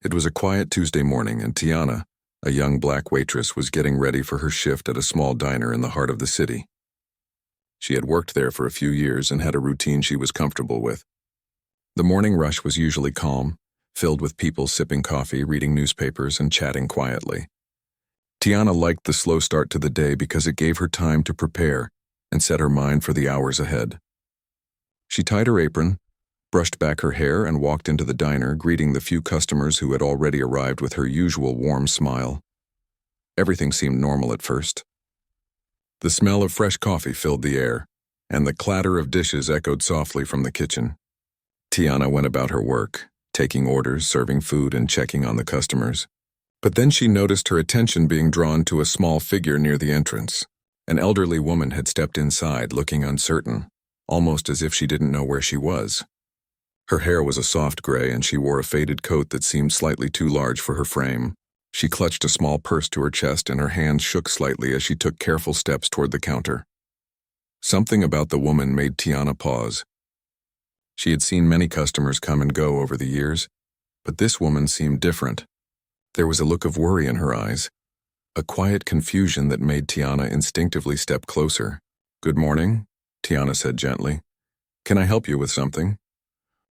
It was a quiet Tuesday morning, and Tiana, a young black waitress, was getting ready for her shift at a small diner in the heart of the city. She had worked there for a few years and had a routine she was comfortable with. The morning rush was usually calm, filled with people sipping coffee, reading newspapers, and chatting quietly. Tiana liked the slow start to the day because it gave her time to prepare and set her mind for the hours ahead. She tied her apron, brushed back her hair, and walked into the diner, greeting the few customers who had already arrived with her usual warm smile. Everything seemed normal at first. The smell of fresh coffee filled the air, and the clatter of dishes echoed softly from the kitchen. Tiana went about her work, taking orders, serving food, and checking on the customers. But then she noticed her attention being drawn to a small figure near the entrance. An elderly woman had stepped inside, looking uncertain, almost as if she didn't know where she was. Her hair was a soft gray, and she wore a faded coat that seemed slightly too large for her frame. She clutched a small purse to her chest, and her hands shook slightly as she took careful steps toward the counter. Something about the woman made Tiana pause. She had seen many customers come and go over the years, but this woman seemed different. There was a look of worry in her eyes, a quiet confusion that made Tiana instinctively step closer. "Good morning," Tiana said gently. "Can I help you with something?"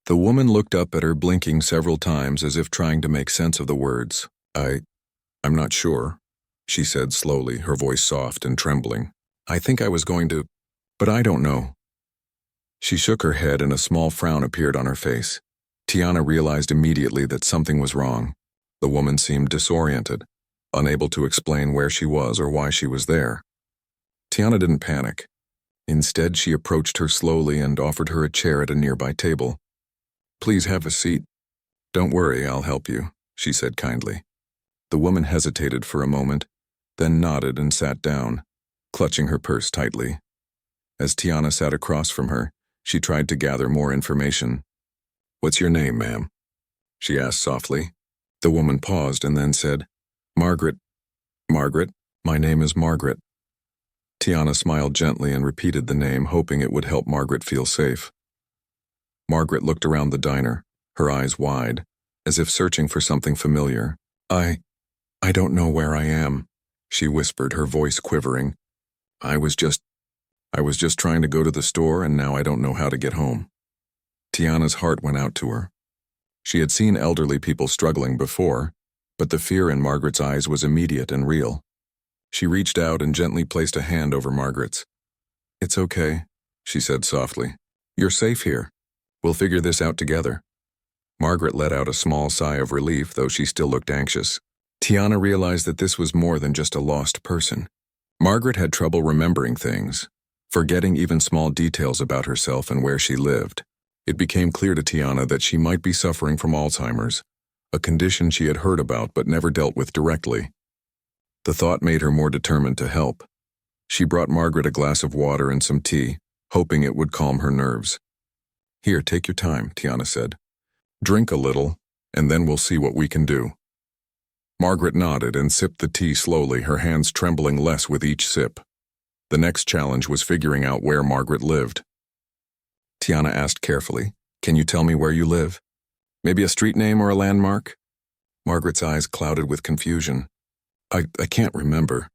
The woman looked up at her, blinking several times as if trying to make sense of the words. I'm not sure," she said slowly, her voice soft and trembling. "I think I was going to, but I don't know." She shook her head, and a small frown appeared on her face. Tiana realized immediately that something was wrong. The woman seemed disoriented, unable to explain where she was or why she was there. Tiana didn't panic. Instead, she approached her slowly and offered her a chair at a nearby table. "Please have a seat." "Don't worry, I'll help you," she said kindly. The woman hesitated for a moment, then nodded and sat down, clutching her purse tightly. As Tiana sat across from her, she tried to gather more information. "What's your name, ma'am?" she asked softly. The woman paused and then said, "Margaret." "Margaret? My name is Margaret." Tiana smiled gently and repeated the name, hoping it would help Margaret feel safe. Margaret looked around the diner, her eyes wide, as if searching for something familiar. I don't know where I am," she whispered, her voice quivering. I was just trying to go to the store, and now I don't know how to get home." Tiana's heart went out to her. She had seen elderly people struggling before, but the fear in Margaret's eyes was immediate and real. She reached out and gently placed a hand over Margaret's. "It's okay," she said softly. "You're safe here. We'll figure this out together." Margaret let out a small sigh of relief, though she still looked anxious. Tiana realized that this was more than just a lost person. Margaret had trouble remembering things, forgetting even small details about herself and where she lived. It became clear to Tiana that she might be suffering from Alzheimer's, a condition she had heard about but never dealt with directly. The thought made her more determined to help. She brought Margaret a glass of water and some tea, hoping it would calm her nerves. "Here, take your time," Tiana said. "Drink a little, and then we'll see what we can do." Margaret nodded and sipped the tea slowly, her hands trembling less with each sip. The next challenge was figuring out where Margaret lived. Tiana asked carefully, "Can you tell me where you live? Maybe a street name or a landmark?" Margaret's eyes clouded with confusion. I can't remember,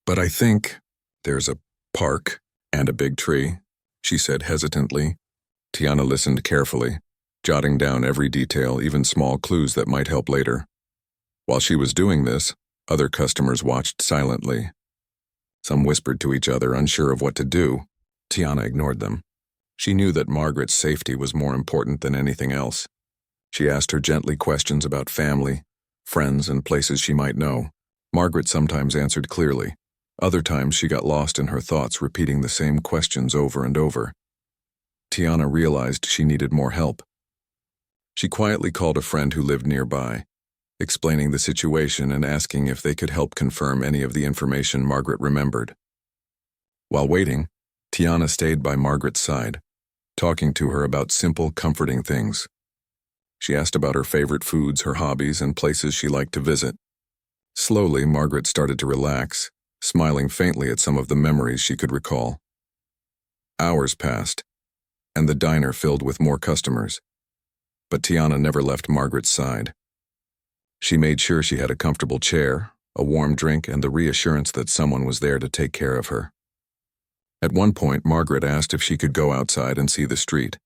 but I think there's a park and a big tree," she said hesitantly. Tiana listened carefully, jotting down every detail, even small clues that might help later. While she was doing this, other customers watched silently. Some whispered to each other, unsure of what to do. Tiana ignored them. She knew that Margaret's safety was more important than anything else. She asked her gently questions about family, friends, and places she might know. Margaret sometimes answered clearly. Other times she got lost in her thoughts, repeating the same questions over and over. Tiana realized she needed more help. She quietly called a friend who lived nearby, explaining the situation and asking if they could help confirm any of the information Margaret remembered. While waiting, Tiana stayed by Margaret's side, talking to her about simple, comforting things. She asked about her favorite foods, her hobbies, and places she liked to visit. Slowly, Margaret started to relax, smiling faintly at some of the memories she could recall. Hours passed, and the diner filled with more customers. But Tiana never left Margaret's side. She made sure she had a comfortable chair, a warm drink, and the reassurance that someone was there to take care of her. At one point, Margaret asked if she could go outside and see the street.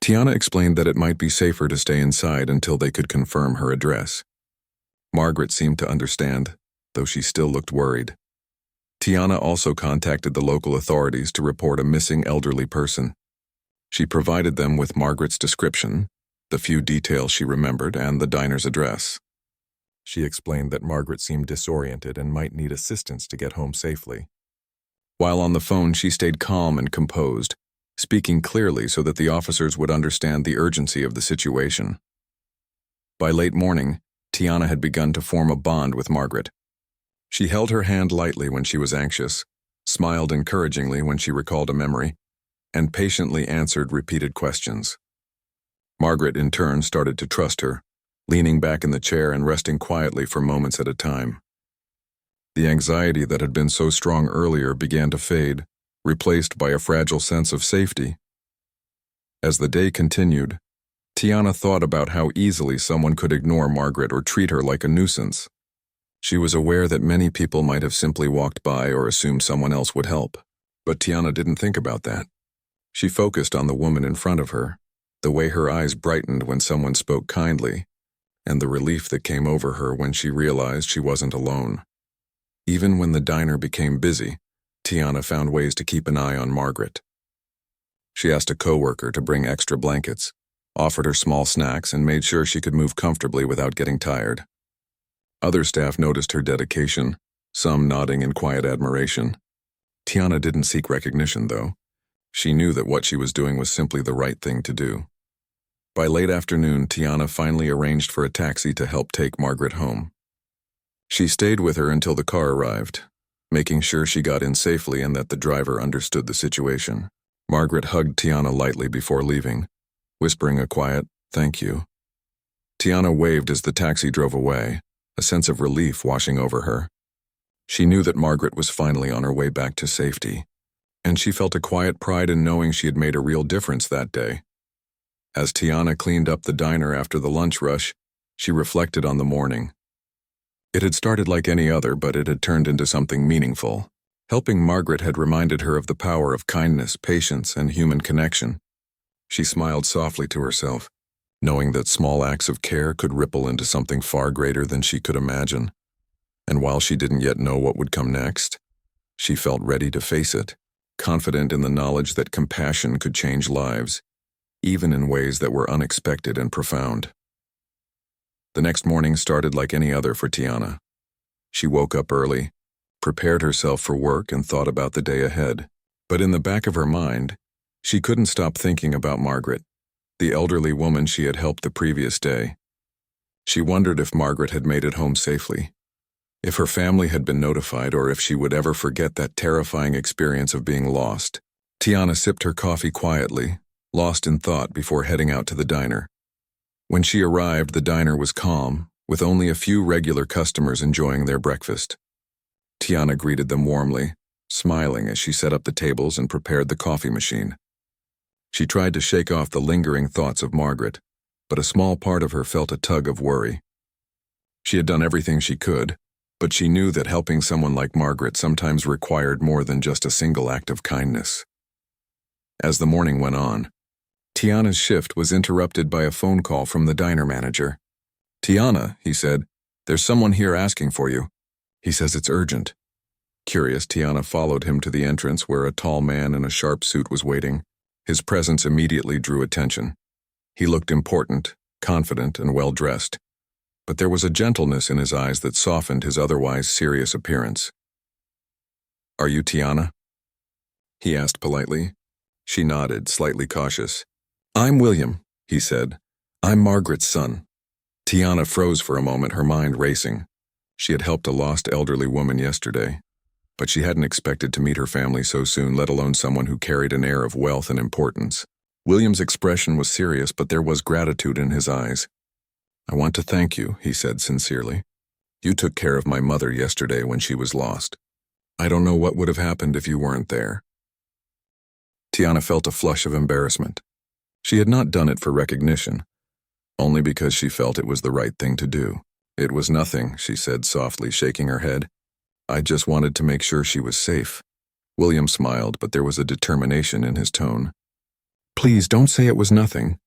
Tiana explained that it might be safer to stay inside until they could confirm her address. Margaret seemed to understand, though she still looked worried. Tiana also contacted the local authorities to report a missing elderly person. She provided them with Margaret's description, the few details she remembered, and the diner's address. She explained that Margaret seemed disoriented and might need assistance to get home safely. While on the phone, she stayed calm and composed, speaking clearly so that the officers would understand the urgency of the situation. By late morning, Tiana had begun to form a bond with Margaret. She held her hand lightly when she was anxious, smiled encouragingly when she recalled a memory, and patiently answered repeated questions. Margaret, in turn, started to trust her, leaning back in the chair and resting quietly for moments at a time. The anxiety that had been so strong earlier began to fade, replaced by a fragile sense of safety. As the day continued, Tiana thought about how easily someone could ignore Margaret or treat her like a nuisance. She was aware that many people might have simply walked by or assumed someone else would help, but Tiana didn't think about that. She focused on the woman in front of her, the way her eyes brightened when someone spoke kindly, and the relief that came over her when she realized she wasn't alone. Even when the diner became busy, Tiana found ways to keep an eye on Margaret. She asked a coworker to bring extra blankets, offered her small snacks, and made sure she could move comfortably without getting tired. Other staff noticed her dedication, some nodding in quiet admiration. Tiana didn't seek recognition, though. She knew that what she was doing was simply the right thing to do. By late afternoon, Tiana finally arranged for a taxi to help take Margaret home. She stayed with her until the car arrived, making sure she got in safely and that the driver understood the situation. Margaret hugged Tiana lightly before leaving, whispering a quiet, "Thank you." Tiana waved as the taxi drove away, a sense of relief washing over her. She knew that Margaret was finally on her way back to safety, and she felt a quiet pride in knowing she had made a real difference that day. As Tiana cleaned up the diner after the lunch rush, she reflected on the morning. It had started like any other, but it had turned into something meaningful. Helping Margaret had reminded her of the power of kindness, patience, and human connection. She smiled softly to herself, knowing that small acts of care could ripple into something far greater than she could imagine. And while she didn't yet know what would come next, she felt ready to face it, confident in the knowledge that compassion could change lives, even in ways that were unexpected and profound. The next morning started like any other for Tiana. She woke up early, prepared herself for work, and thought about the day ahead. But in the back of her mind, she couldn't stop thinking about Margaret, the elderly woman she had helped the previous day. She wondered if Margaret had made it home safely, if her family had been notified, or if she would ever forget that terrifying experience of being lost. Tiana sipped her coffee quietly, lost in thought before heading out to the diner. When she arrived, the diner was calm, with only a few regular customers enjoying their breakfast. Tiana greeted them warmly, smiling as she set up the tables and prepared the coffee machine. She tried to shake off the lingering thoughts of Margaret, but a small part of her felt a tug of worry. She had done everything she could, but she knew that helping someone like Margaret sometimes required more than just a single act of kindness. As the morning went on, Tiana's shift was interrupted by a phone call from the diner manager. "Tiana," he said, "there's someone here asking for you. He says it's urgent." Curious, Tiana followed him to the entrance where a tall man in a sharp suit was waiting. His presence immediately drew attention. He looked important, confident, and well-dressed, but there was a gentleness in his eyes that softened his otherwise serious appearance. "Are you Tiana?" he asked politely. She nodded, slightly cautious. "I'm William," he said. "I'm Margaret's son." Tiana froze for a moment, her mind racing. She had helped a lost elderly woman yesterday, but she hadn't expected to meet her family so soon, let alone someone who carried an air of wealth and importance. William's expression was serious, but there was gratitude in his eyes. "I want to thank you," he said sincerely. "You took care of my mother yesterday when she was lost. I don't know what would have happened if you weren't there." Tiana felt a flush of embarrassment. She had not done it for recognition, only because she felt it was the right thing to do. "It was nothing," she said softly, shaking her head. "I just wanted to make sure she was safe." William smiled, but there was a determination in his tone. "Please don't say it was nothing."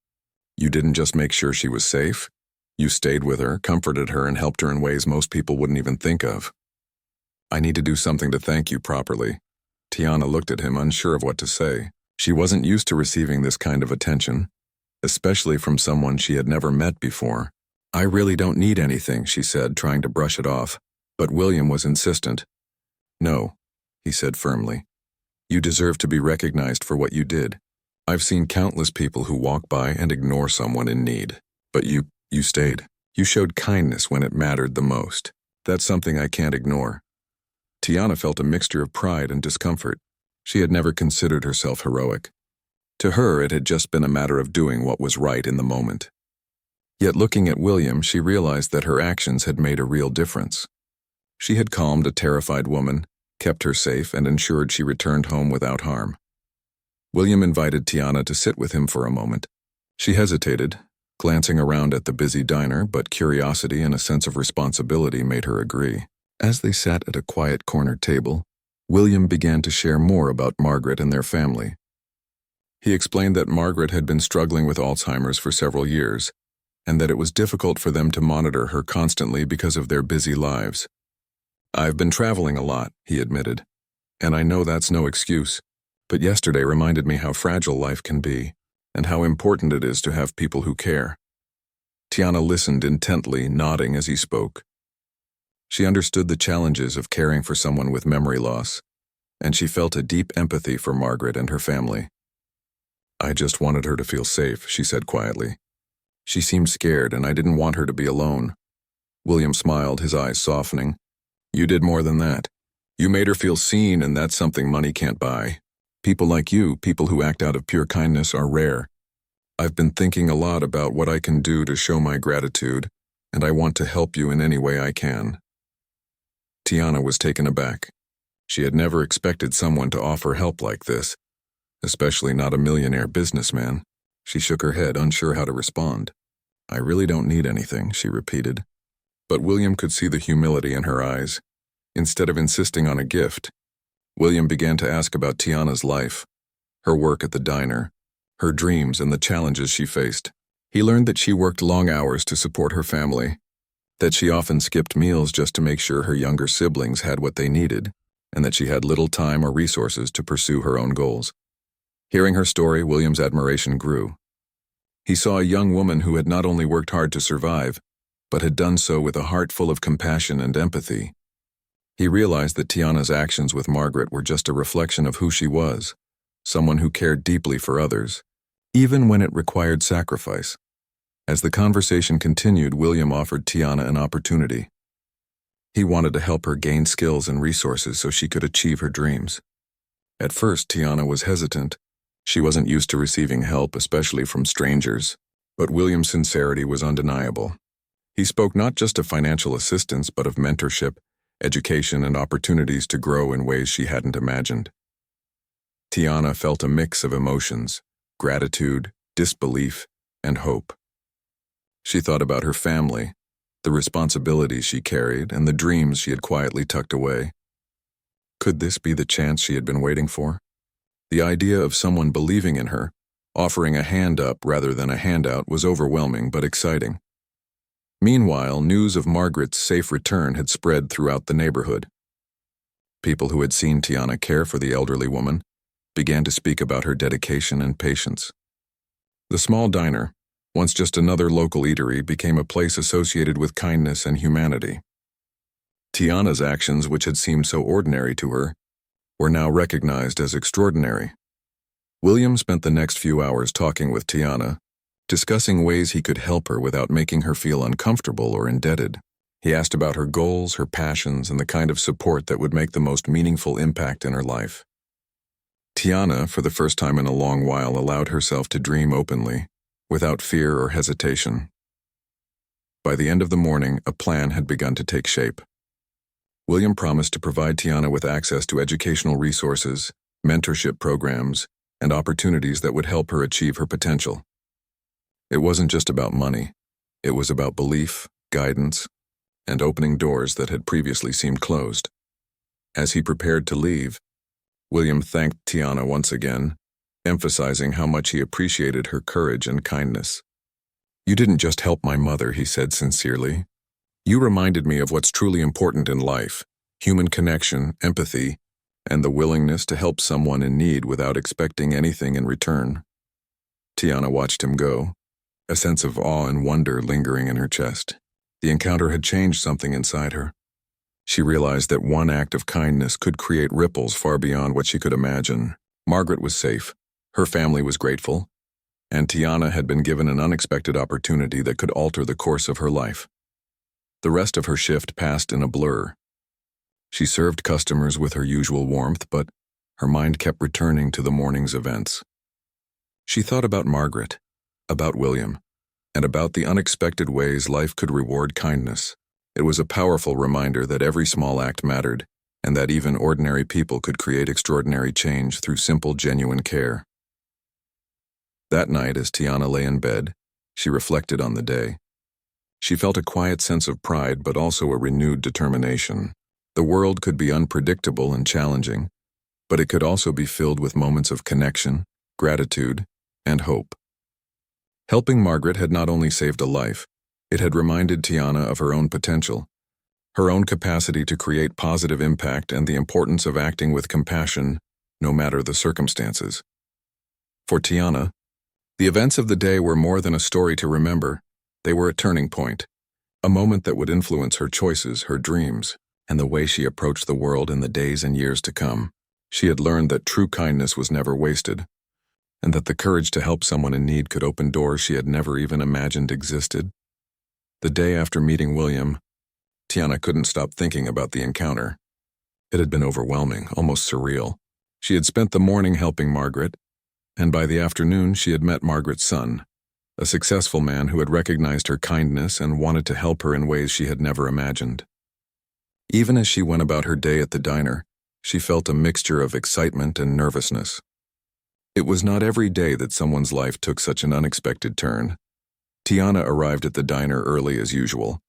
"You didn't just make sure she was safe? You stayed with her, comforted her, and helped her in ways most people wouldn't even think of." "I need to do something to thank you properly." Tiana looked at him, unsure of what to say. She wasn't used to receiving this kind of attention, especially from someone she had never met before. "I really don't need anything," she said, trying to brush it off. But William was insistent. "No," he said firmly. "You deserve to be recognized for what you did. I've seen countless people who walk by and ignore someone in need. But you stayed. You showed kindness when it mattered the most. That's something I can't ignore." Tiana felt a mixture of pride and discomfort. She had never considered herself heroic. To her, it had just been a matter of doing what was right in the moment. Yet looking at William, she realized that her actions had made a real difference. She had calmed a terrified woman, kept her safe, and ensured she returned home without harm. William invited Tiana to sit with him for a moment. She hesitated, glancing around at the busy diner, but curiosity and a sense of responsibility made her agree. As they sat at a quiet corner table, William began to share more about Margaret and their family. He explained that Margaret had been struggling with Alzheimer's for several years, and that it was difficult for them to monitor her constantly because of their busy lives. "I've been traveling a lot," he admitted, "and I know that's no excuse, but yesterday reminded me how fragile life can be, and how important it is to have people who care." Tiana listened intently, nodding as he spoke. She understood the challenges of caring for someone with memory loss, and she felt a deep empathy for Margaret and her family. "I just wanted her to feel safe," she said quietly. "She seemed scared, and I didn't want her to be alone." William smiled, his eyes softening. "You did more than that. You made her feel seen, and that's something money can't buy. People like you, people who act out of pure kindness, are rare. I've been thinking a lot about what I can do to show my gratitude, and I want to help you in any way I can." Tiana was taken aback. She had never expected someone to offer help like this, especially not a millionaire businessman. She shook her head, unsure how to respond. "I really don't need anything," she repeated. But William could see the humility in her eyes. Instead of insisting on a gift, William began to ask about Tiana's life, her work at the diner, her dreams, and the challenges she faced. He learned that she worked long hours to support her family, that she often skipped meals just to make sure her younger siblings had what they needed, and that she had little time or resources to pursue her own goals. Hearing her story, William's admiration grew. He saw a young woman who had not only worked hard to survive, but had done so with a heart full of compassion and empathy. He realized that Tiana's actions with Margaret were just a reflection of who she was, someone who cared deeply for others, even when it required sacrifice. As the conversation continued, William offered Tiana an opportunity. He wanted to help her gain skills and resources so she could achieve her dreams. At first, Tiana was hesitant. She wasn't used to receiving help, especially from strangers, but William's sincerity was undeniable. He spoke not just of financial assistance, but of mentorship, education, and opportunities to grow in ways she hadn't imagined. Tiana felt a mix of emotions: gratitude, disbelief, and hope. She thought about her family, the responsibilities she carried, and the dreams she had quietly tucked away. Could this be the chance she had been waiting for? The idea of someone believing in her, offering a hand up rather than a handout, was overwhelming but exciting. Meanwhile, news of Margaret's safe return had spread throughout the neighborhood. People who had seen Tiana care for the elderly woman began to speak about her dedication and patience. The small diner, once just another local eatery, became a place associated with kindness and humanity. Tiana's actions, which had seemed so ordinary to her, were now recognized as extraordinary. William spent the next few hours talking with Tiana, discussing ways he could help her without making her feel uncomfortable or indebted. He asked about her goals, her passions, and the kind of support that would make the most meaningful impact in her life. Tiana, for the first time in a long while, allowed herself to dream openly, without fear or hesitation. By the end of the morning, a plan had begun to take shape. William promised to provide Tiana with access to educational resources, mentorship programs, and opportunities that would help her achieve her potential. It wasn't just about money. It was about belief, guidance, and opening doors that had previously seemed closed. As he prepared to leave, William thanked Tiana once again, emphasizing how much he appreciated her courage and kindness. "You didn't just help my mother," he said sincerely. "You reminded me of what's truly important in life: human connection, empathy, and the willingness to help someone in need without expecting anything in return." Tiana watched him go, a sense of awe and wonder lingering in her chest. The encounter had changed something inside her. She realized that one act of kindness could create ripples far beyond what she could imagine. Margaret was safe, her family was grateful, and Tiana had been given an unexpected opportunity that could alter the course of her life. The rest of her shift passed in a blur. She served customers with her usual warmth, but her mind kept returning to the morning's events. She thought about Margaret, about William, and about the unexpected ways life could reward kindness. It was a powerful reminder that every small act mattered, and that even ordinary people could create extraordinary change through simple, genuine care. That night, as Tiana lay in bed, she reflected on the day. She felt a quiet sense of pride, but also a renewed determination. The world could be unpredictable and challenging, but it could also be filled with moments of connection, gratitude, and hope. Helping Margaret had not only saved a life, it had reminded Tiana of her own potential, her own capacity to create positive impact, and the importance of acting with compassion, no matter the circumstances. For Tiana, the events of the day were more than a story to remember. They were a turning point, a moment that would influence her choices, her dreams, and the way she approached the world in the days and years to come. She had learned that true kindness was never wasted, and that the courage to help someone in need could open doors she had never even imagined existed. The day after meeting William, Tiana couldn't stop thinking about the encounter. It had been overwhelming, almost surreal. She had spent the morning helping Margaret, and by the afternoon she had met Margaret's son, a successful man who had recognized her kindness and wanted to help her in ways she had never imagined. Even as she went about her day at the diner, she felt a mixture of excitement and nervousness. It was not every day that someone's life took such an unexpected turn. Tiana arrived at the diner early as usual.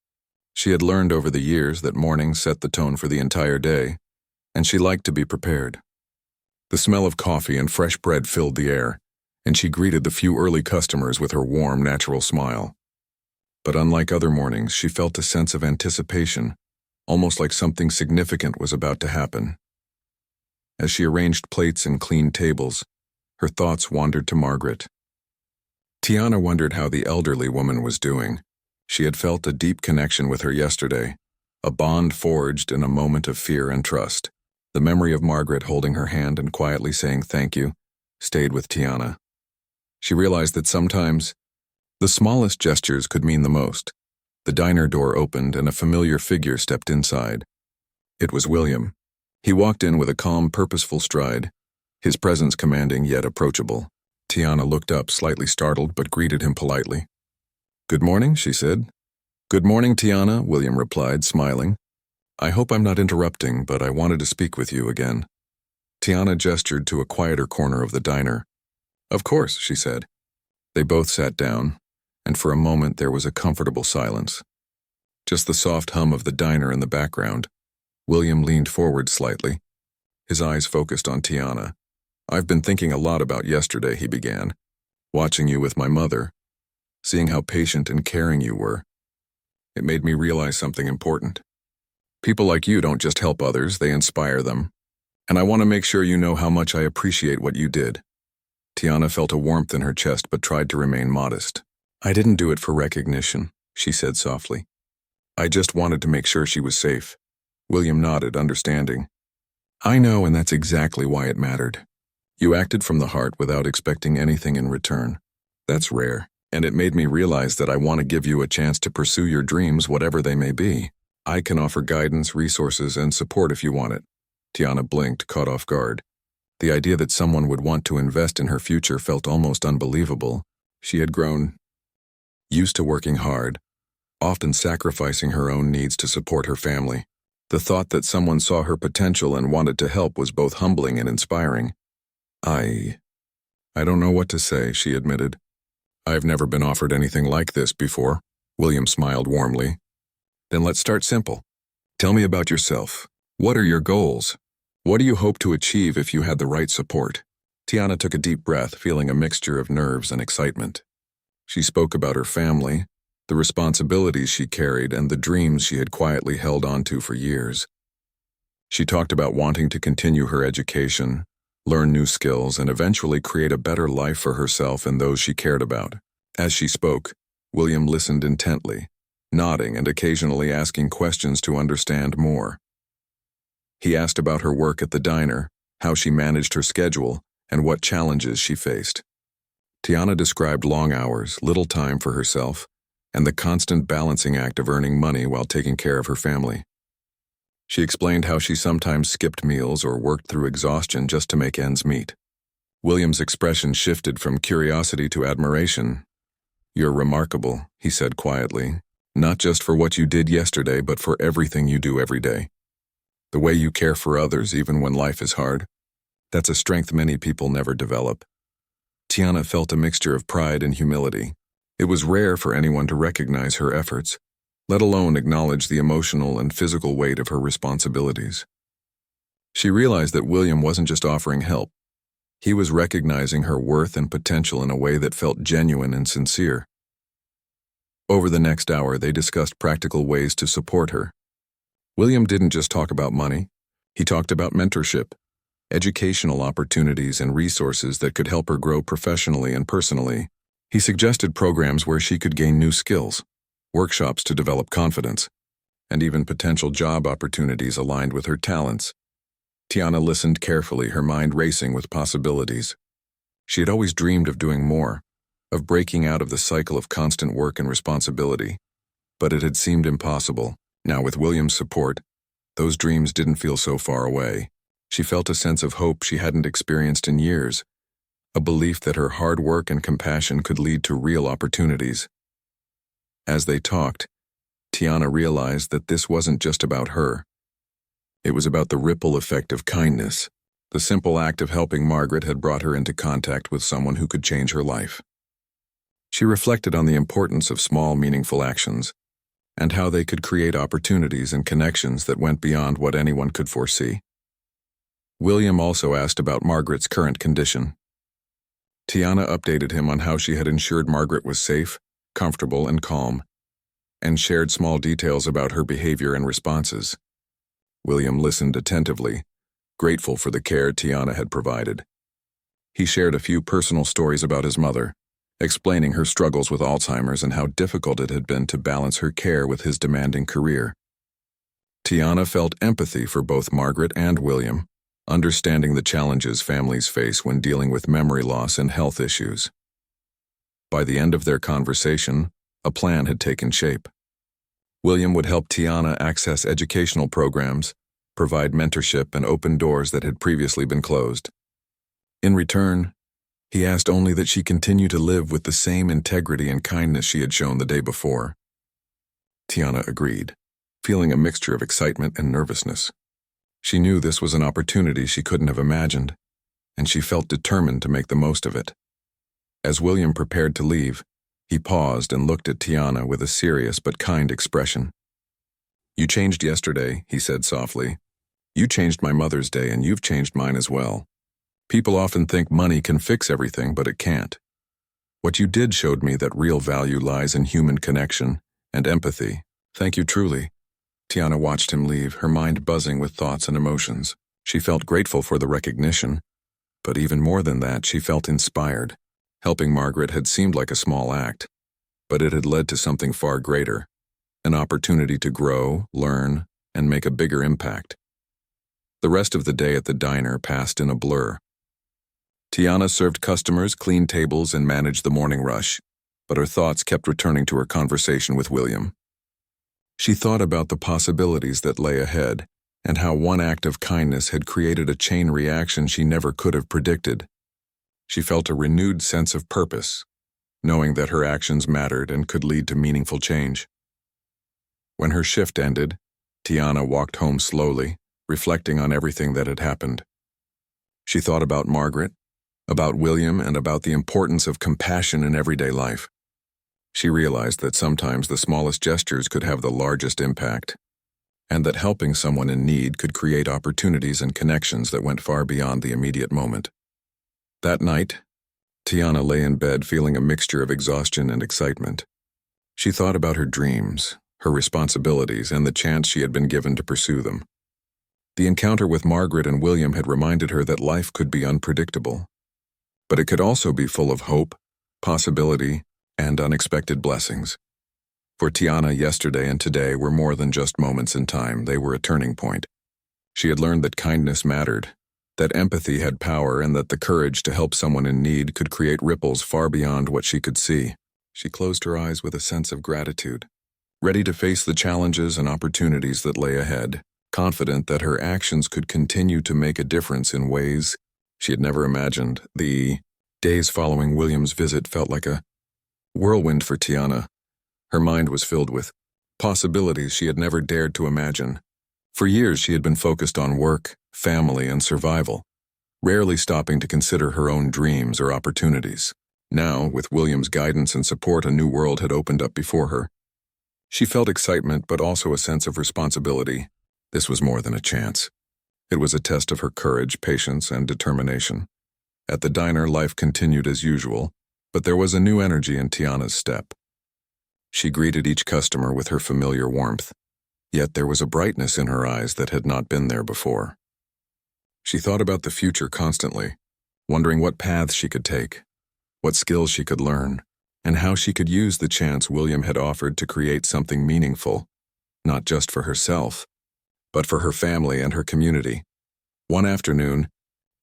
She had learned over the years that mornings set the tone for the entire day, and she liked to be prepared. The smell of coffee and fresh bread filled the air, and she greeted the few early customers with her warm, natural smile. But unlike other mornings, she felt a sense of anticipation, almost like something significant was about to happen. As she arranged plates and cleaned tables, her thoughts wandered to Margaret. Tiana wondered how the elderly woman was doing. She had felt a deep connection with her yesterday, a bond forged in a moment of fear and trust. The memory of Margaret holding her hand and quietly saying thank you stayed with Tiana. She realized that sometimes the smallest gestures could mean the most. The diner door opened and a familiar figure stepped inside. It was William. He walked in with a calm, purposeful stride, his presence commanding yet approachable. Tiana looked up, slightly startled, but greeted him politely. "Good morning," she said. "Good morning, Tiana," William replied, smiling. "I hope I'm not interrupting, but I wanted to speak with you again." Tiana gestured to a quieter corner of the diner. "Of course," she said. They both sat down, and for a moment there was a comfortable silence. Just the soft hum of the diner in the background. William leaned forward slightly, his eyes focused on Tiana. "I've been thinking a lot about yesterday," he began. "Watching you with my mother, seeing how patient and caring you were. It made me realize something important. People like you don't just help others, they inspire them. And I want to make sure you know how much I appreciate what you did." Tiana felt a warmth in her chest but tried to remain modest. "I didn't do it for recognition," she said softly. "I just wanted to make sure she was safe." William nodded, understanding. "I know, and that's exactly why it mattered. You acted from the heart without expecting anything in return. That's rare, and it made me realize that I want to give you a chance to pursue your dreams, whatever they may be. I can offer guidance, resources, and support if you want it." Tiana blinked, caught off guard. The idea that someone would want to invest in her future felt almost unbelievable. She had grown used to working hard, often sacrificing her own needs to support her family. The thought that someone saw her potential and wanted to help was both humbling and inspiring. I don't know what to say," she admitted. "I've never been offered anything like this before." William smiled warmly. Then let's start simple. Tell me about yourself. What are your goals? What do you hope to achieve if you had the right support? Tiana took a deep breath, feeling a mixture of nerves and excitement. She spoke about her family, the responsibilities she carried, and the dreams she had quietly held onto for years. She talked about wanting to continue her education, learn new skills, and eventually create a better life for herself and those she cared about. As she spoke, William listened intently, nodding and occasionally asking questions to understand more. He asked about her work at the diner, how she managed her schedule, and what challenges she faced. Tiana described long hours, little time for herself, and the constant balancing act of earning money while taking care of her family. She explained how she sometimes skipped meals or worked through exhaustion just to make ends meet. William's expression shifted from curiosity to admiration. "You're remarkable," he said quietly, "not just for what you did yesterday, but for everything you do every day. The way you care for others even when life is hard, that's a strength many people never develop." Tiana felt a mixture of pride and humility. It was rare for anyone to recognize her efforts, let alone acknowledge the emotional and physical weight of her responsibilities. She realized that William wasn't just offering help. He was recognizing her worth and potential in a way that felt genuine and sincere. Over the next hour, they discussed practical ways to support her. William didn't just talk about money. He talked about mentorship, educational opportunities, and resources that could help her grow professionally and personally. He suggested programs where she could gain new skills, workshops to develop confidence, and even potential job opportunities aligned with her talents. Tiana listened carefully, her mind racing with possibilities. She had always dreamed of doing more, of breaking out of the cycle of constant work and responsibility, but it had seemed impossible. Now, with William's support, those dreams didn't feel so far away. She felt a sense of hope she hadn't experienced in years, a belief that her hard work and compassion could lead to real opportunities. As they talked, Tiana realized that this wasn't just about her. It was about the ripple effect of kindness. The simple act of helping Margaret had brought her into contact with someone who could change her life. She reflected on the importance of small, meaningful actions, and how they could create opportunities and connections that went beyond what anyone could foresee. William also asked about Margaret's current condition. Tiana updated him on how she had ensured Margaret was safe, comfortable, and calm, and shared small details about her behavior and responses. William listened attentively, grateful for the care Tiana had provided. He shared a few personal stories about his mother, explaining her struggles with Alzheimer's and how difficult it had been to balance her care with his demanding career. Tiana felt empathy for both Margaret and William, understanding the challenges families face when dealing with memory loss and health issues. By the end of their conversation, a plan had taken shape. William would help Tiana access educational programs, provide mentorship, and open doors that had previously been closed. In return, he asked only that she continue to live with the same integrity and kindness she had shown the day before. Tiana agreed, feeling a mixture of excitement and nervousness. She knew this was an opportunity she couldn't have imagined, and she felt determined to make the most of it. As William prepared to leave, he paused and looked at Tiana with a serious but kind expression. "You changed yesterday," he said softly. "You changed my mother's day, and you've changed mine as well. People often think money can fix everything, but it can't. What you did showed me that real value lies in human connection and empathy. Thank you truly." Tiana watched him leave, her mind buzzing with thoughts and emotions. She felt grateful for the recognition, but even more than that, she felt inspired. Helping Margaret had seemed like a small act, but it had led to something far greater, an opportunity to grow, learn, and make a bigger impact. The rest of the day at the diner passed in a blur. Tiana served customers, cleaned tables, and managed the morning rush, but her thoughts kept returning to her conversation with William. She thought about the possibilities that lay ahead, and how one act of kindness had created a chain reaction she never could have predicted. She felt a renewed sense of purpose, knowing that her actions mattered and could lead to meaningful change. When her shift ended, Tiana walked home slowly, reflecting on everything that had happened. She thought about Margaret, about William, and about the importance of compassion in everyday life. She realized that sometimes the smallest gestures could have the largest impact, and that helping someone in need could create opportunities and connections that went far beyond the immediate moment. That night, Tiana lay in bed feeling a mixture of exhaustion and excitement. She thought about her dreams, her responsibilities, and the chance she had been given to pursue them. The encounter with Margaret and William had reminded her that life could be unpredictable, but it could also be full of hope, possibility, and unexpected blessings. For Tiana, yesterday and today were more than just moments in time, they were a turning point. She had learned that kindness mattered, that empathy had power, and that the courage to help someone in need could create ripples far beyond what she could see. She closed her eyes with a sense of gratitude, ready to face the challenges and opportunities that lay ahead, confident that her actions could continue to make a difference in ways she had never imagined. The days following William's visit felt like a whirlwind for Tiana. Her mind was filled with possibilities she had never dared to imagine. For years she had been focused on work, family, and survival, rarely stopping to consider her own dreams or opportunities. Now, with William's guidance and support, a new world had opened up before her. She felt excitement, but also a sense of responsibility. This was more than a chance. It was a test of her courage, patience, and determination. At the diner, life continued as usual, but there was a new energy in Tiana's step. She greeted each customer with her familiar warmth, yet there was a brightness in her eyes that had not been there before. She thought about the future constantly, wondering what paths she could take, what skills she could learn, and how she could use the chance William had offered to create something meaningful, not just for herself, but for her family and her community. One afternoon,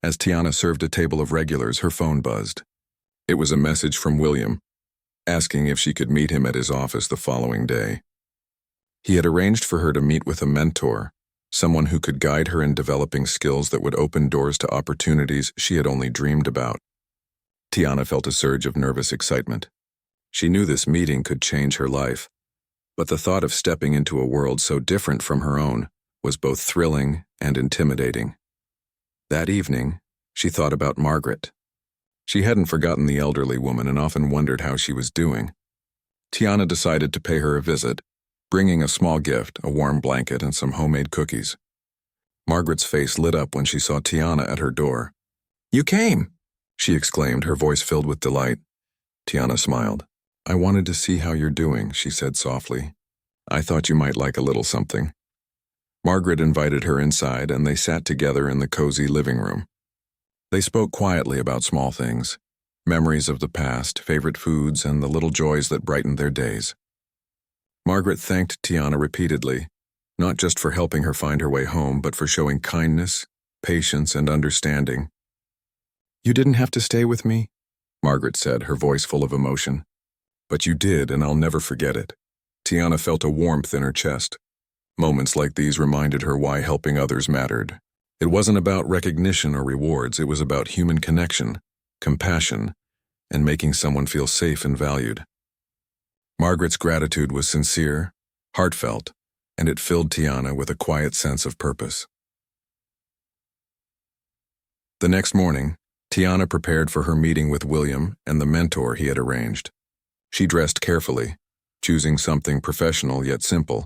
as Tiana served a table of regulars, her phone buzzed. It was a message from William, asking if she could meet him at his office the following day. He had arranged for her to meet with a mentor, someone who could guide her in developing skills that would open doors to opportunities she had only dreamed about. Tiana felt a surge of nervous excitement. She knew this meeting could change her life, but the thought of stepping into a world so different from her own was both thrilling and intimidating. That evening, she thought about Margaret. She hadn't forgotten the elderly woman and often wondered how she was doing. Tiana decided to pay her a visit, bringing a small gift, a warm blanket, and some homemade cookies. Margaret's face lit up when she saw Tiana at her door. "You came!" she exclaimed, her voice filled with delight. Tiana smiled. "I wanted to see how you're doing," she said softly. "I thought you might like a little something." Margaret invited her inside, and they sat together in the cozy living room. They spoke quietly about small things, memories of the past, favorite foods, and the little joys that brightened their days. Margaret thanked Tiana repeatedly, not just for helping her find her way home, but for showing kindness, patience, and understanding. "You didn't have to stay with me," Margaret said, her voice full of emotion. "But you did, and I'll never forget it." Tiana felt a warmth in her chest. Moments like these reminded her why helping others mattered. It wasn't about recognition or rewards, it was about human connection, compassion, and making someone feel safe and valued. Margaret's gratitude was sincere, heartfelt, and it filled Tiana with a quiet sense of purpose. The next morning, Tiana prepared for her meeting with William and the mentor he had arranged. She dressed carefully, choosing something professional yet simple,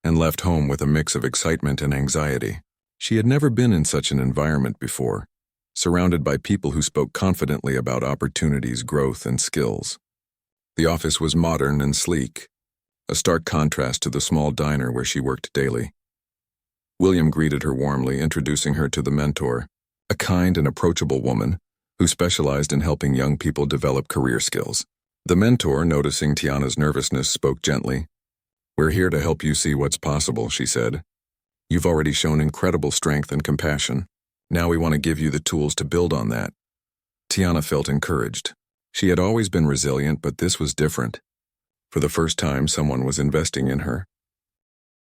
and left home with a mix of excitement and anxiety. She had never been in such an environment before, surrounded by people who spoke confidently about opportunities, growth, and skills. The office was modern and sleek, a stark contrast to the small diner where she worked daily. William greeted her warmly, introducing her to the mentor, a kind and approachable woman who specialized in helping young people develop career skills. The mentor, noticing Tiana's nervousness, spoke gently. "We're here to help you see what's possible," she said. "You've already shown incredible strength and compassion. Now we want to give you the tools to build on that." Tiana felt encouraged. She had always been resilient, but this was different. For the first time, someone was investing in her.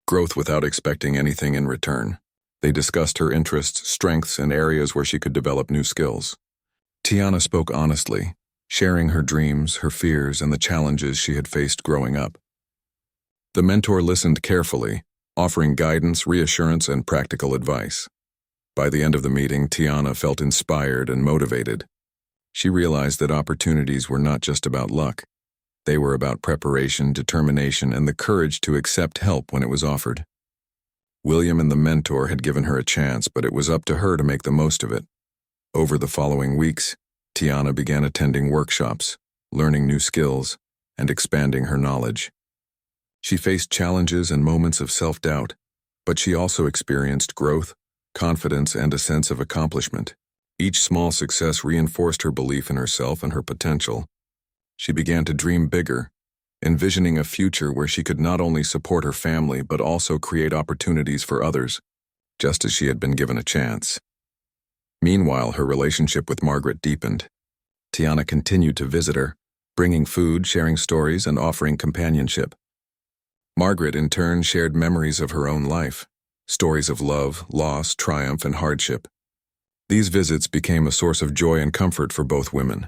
Growth without expecting anything in return. They discussed her interests, strengths, and areas where she could develop new skills. Tiana spoke honestly, sharing her dreams, her fears, and the challenges she had faced growing up. The mentor listened carefully, offering guidance, reassurance, and practical advice. By the end of the meeting, Tiana felt inspired and motivated. She realized that opportunities were not just about luck. They were about preparation, determination, and the courage to accept help when it was offered. William and the mentor had given her a chance, but it was up to her to make the most of it. Over the following weeks, Tiana began attending workshops, learning new skills, and expanding her knowledge. She faced challenges and moments of self-doubt, but she also experienced growth, confidence, and a sense of accomplishment. Each small success reinforced her belief in herself and her potential. She began to dream bigger, envisioning a future where she could not only support her family but also create opportunities for others, just as she had been given a chance. Meanwhile, her relationship with Margaret deepened. Tiana continued to visit her, bringing food, sharing stories, and offering companionship. Margaret, in turn, shared memories of her own life, stories of love, loss, triumph, and hardship. These visits became a source of joy and comfort for both women,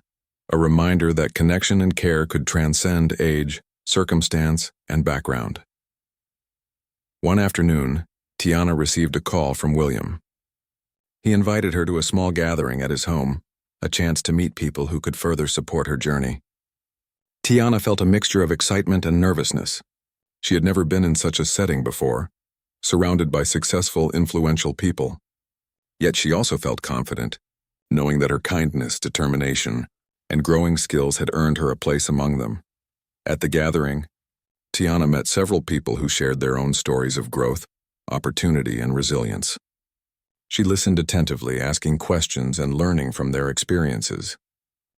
a reminder that connection and care could transcend age, circumstance, and background. One afternoon, Tiana received a call from William. He invited her to a small gathering at his home, a chance to meet people who could further support her journey. Tiana felt a mixture of excitement and nervousness. She had never been in such a setting before, surrounded by successful, influential people. Yet she also felt confident, knowing that her kindness, determination, and growing skills had earned her a place among them. At the gathering, Tiana met several people who shared their own stories of growth, opportunity, and resilience. She listened attentively, asking questions and learning from their experiences.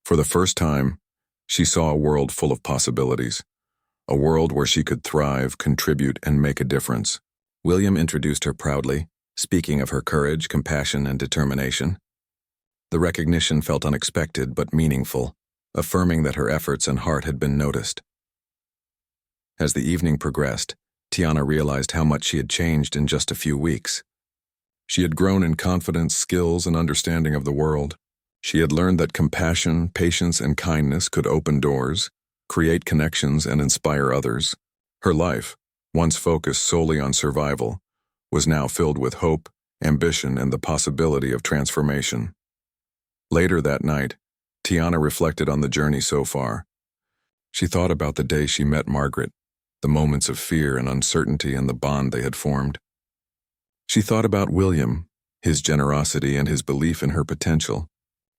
For the first time, she saw a world full of possibilities, a world where she could thrive, contribute, and make a difference. William introduced her proudly, speaking of her courage, compassion, and determination. The recognition felt unexpected but meaningful, affirming that her efforts and heart had been noticed. As the evening progressed, Tiana realized how much she had changed in just a few weeks. She had grown in confidence, skills, and understanding of the world. She had learned that compassion, patience, and kindness could open doors, create connections, and inspire others. Her life, once focused solely on survival, was now filled with hope, ambition, and the possibility of transformation. Later that night, Tiana reflected on the journey so far. She thought about the day she met Margaret, the moments of fear and uncertainty and the bond they had formed. She thought about William, his generosity and his belief in her potential.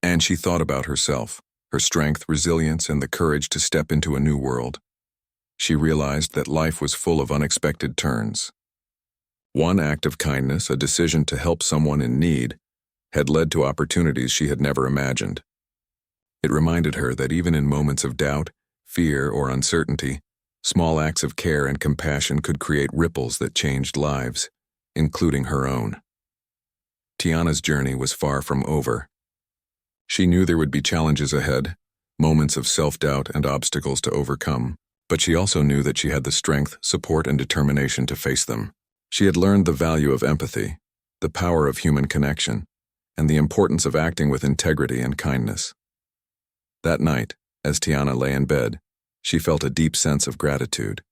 And she thought about herself, her strength, resilience, and the courage to step into a new world. She realized that life was full of unexpected turns. One act of kindness, a decision to help someone in need, had led to opportunities she had never imagined. It reminded her that even in moments of doubt, fear, or uncertainty, small acts of care and compassion could create ripples that changed lives, including her own. Tiana's journey was far from over. She knew there would be challenges ahead, moments of self-doubt and obstacles to overcome, but she also knew that she had the strength, support, and determination to face them. She had learned the value of empathy, the power of human connection, and the importance of acting with integrity and kindness. That night, as Tiana lay in bed, she felt a deep sense of gratitude.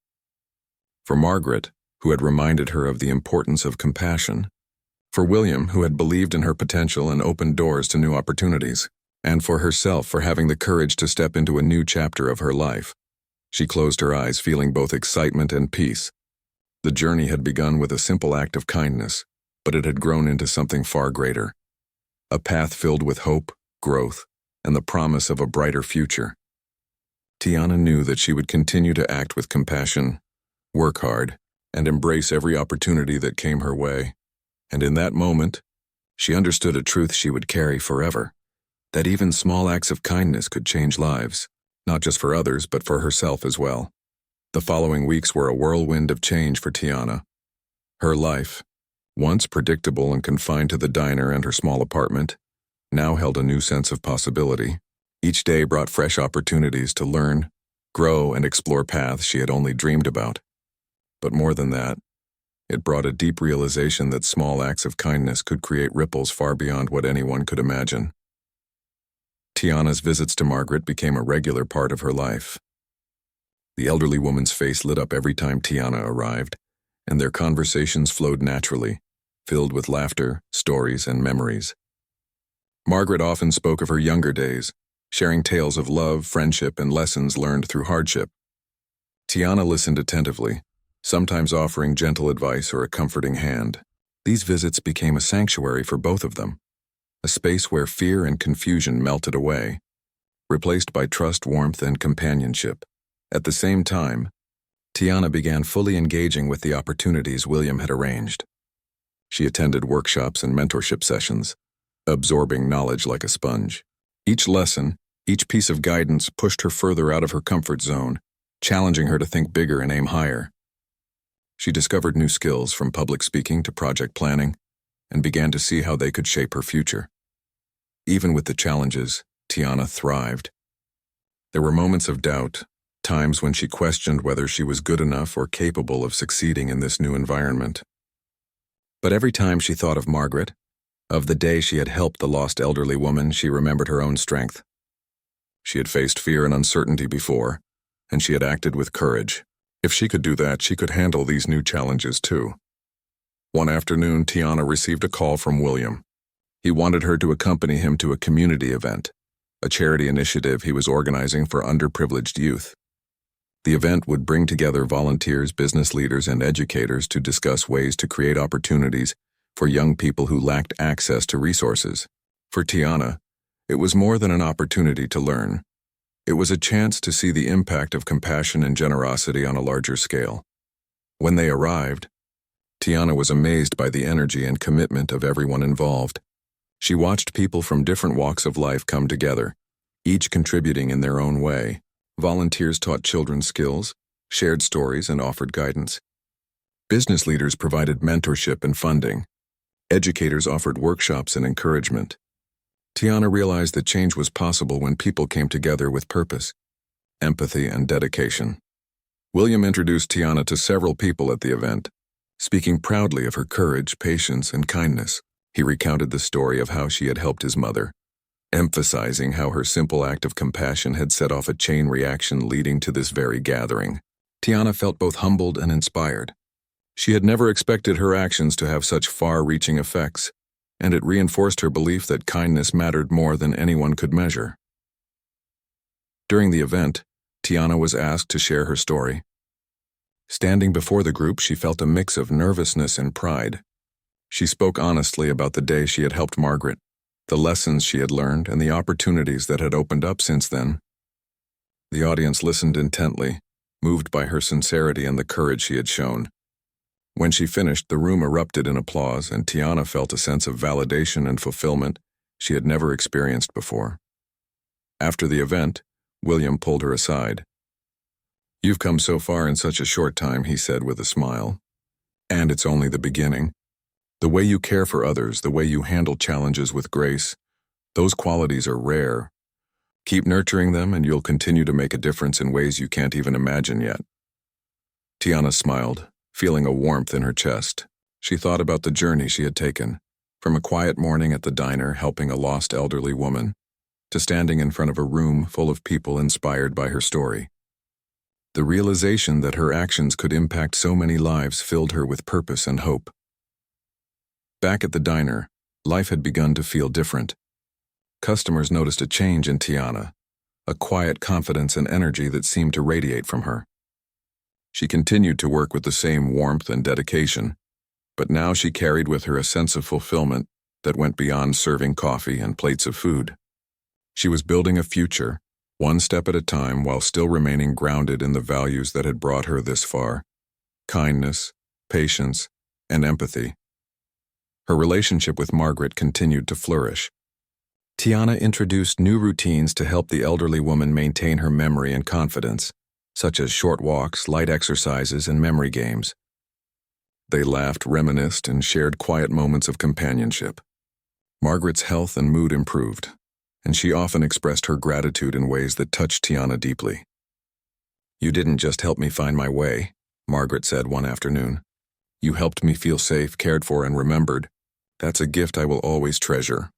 For Margaret, who had reminded her of the importance of compassion, for William, who had believed in her potential and opened doors to new opportunities, and for herself for having the courage to step into a new chapter of her life. She closed her eyes, feeling both excitement and peace. The journey had begun with a simple act of kindness, but it had grown into something far greater. A path filled with hope, growth, and the promise of a brighter future. Tiana knew that she would continue to act with compassion, work hard, and embrace every opportunity that came her way. And in that moment, she understood a truth she would carry forever, that even small acts of kindness could change lives, not just for others, but for herself as well. The following weeks were a whirlwind of change for Tiana. Her life, once predictable and confined to the diner and her small apartment, now held a new sense of possibility. Each day brought fresh opportunities to learn, grow, and explore paths she had only dreamed about. But more than that, it brought a deep realization that small acts of kindness could create ripples far beyond what anyone could imagine. Tiana's visits to Margaret became a regular part of her life. The elderly woman's face lit up every time Tiana arrived, and their conversations flowed naturally, filled with laughter, stories, and memories. Margaret often spoke of her younger days, sharing tales of love, friendship, and lessons learned through hardship. Tiana listened attentively, sometimes offering gentle advice or a comforting hand. These visits became a sanctuary for both of them, a space where fear and confusion melted away, replaced by trust, warmth, and companionship. At the same time, Tiana began fully engaging with the opportunities William had arranged. She attended workshops and mentorship sessions, absorbing knowledge like a sponge. Each lesson, each piece of guidance pushed her further out of her comfort zone, challenging her to think bigger and aim higher. She discovered new skills from public speaking to project planning and began to see how they could shape her future. Even with the challenges, Tiana thrived. There were moments of doubt, times when she questioned whether she was good enough or capable of succeeding in this new environment. But every time she thought of Margaret, of the day she had helped the lost elderly woman, she remembered her own strength. She had faced fear and uncertainty before, and she had acted with courage. If she could do that, she could handle these new challenges too. One afternoon, Tiana received a call from William. He wanted her to accompany him to a community event, a charity initiative he was organizing for underprivileged youth. The event would bring together volunteers, business leaders, and educators to discuss ways to create opportunities for young people who lacked access to resources. For Tiana, it was more than an opportunity to learn. It was a chance to see the impact of compassion and generosity on a larger scale. When they arrived, Tiana was amazed by the energy and commitment of everyone involved. She watched people from different walks of life come together, each contributing in their own way. Volunteers taught children skills, shared stories, and offered guidance. Business leaders provided mentorship and funding. Educators offered workshops and encouragement. Tiana realized that change was possible when people came together with purpose, empathy, and dedication. William introduced Tiana to several people at the event, speaking proudly of her courage, patience, and kindness. He recounted the story of how she had helped his mother, emphasizing how her simple act of compassion had set off a chain reaction leading to this very gathering. Tiana felt both humbled and inspired. She had never expected her actions to have such far-reaching effects, and it reinforced her belief that kindness mattered more than anyone could measure. During the event, Tiana was asked to share her story. Standing before the group, she felt a mix of nervousness and pride. She spoke honestly about the day she had helped Margaret, the lessons she had learned, and the opportunities that had opened up since then. The audience listened intently, moved by her sincerity and the courage she had shown. When she finished, the room erupted in applause, and Tiana felt a sense of validation and fulfillment she had never experienced before. After the event, William pulled her aside. "You've come so far in such a short time," he said with a smile. "And it's only the beginning. The way you care for others, the way you handle challenges with grace, those qualities are rare. Keep nurturing them and you'll continue to make a difference in ways you can't even imagine yet." Tiana smiled, feeling a warmth in her chest. She thought about the journey she had taken, from a quiet morning at the diner helping a lost elderly woman, to standing in front of a room full of people inspired by her story. The realization that her actions could impact so many lives filled her with purpose and hope. Back at the diner, life had begun to feel different. Customers noticed a change in Tiana, a quiet confidence and energy that seemed to radiate from her. She continued to work with the same warmth and dedication, but now she carried with her a sense of fulfillment that went beyond serving coffee and plates of food. She was building a future, one step at a time, while still remaining grounded in the values that had brought her this far: kindness, patience, and empathy. Her relationship with Margaret continued to flourish. Tiana introduced new routines to help the elderly woman maintain her memory and confidence, such as short walks, light exercises, and memory games. They laughed, reminisced, and shared quiet moments of companionship. Margaret's health and mood improved, and she often expressed her gratitude in ways that touched Tiana deeply. "You didn't just help me find my way," Margaret said one afternoon. "You helped me feel safe, cared for, and remembered. That's a gift I will always treasure."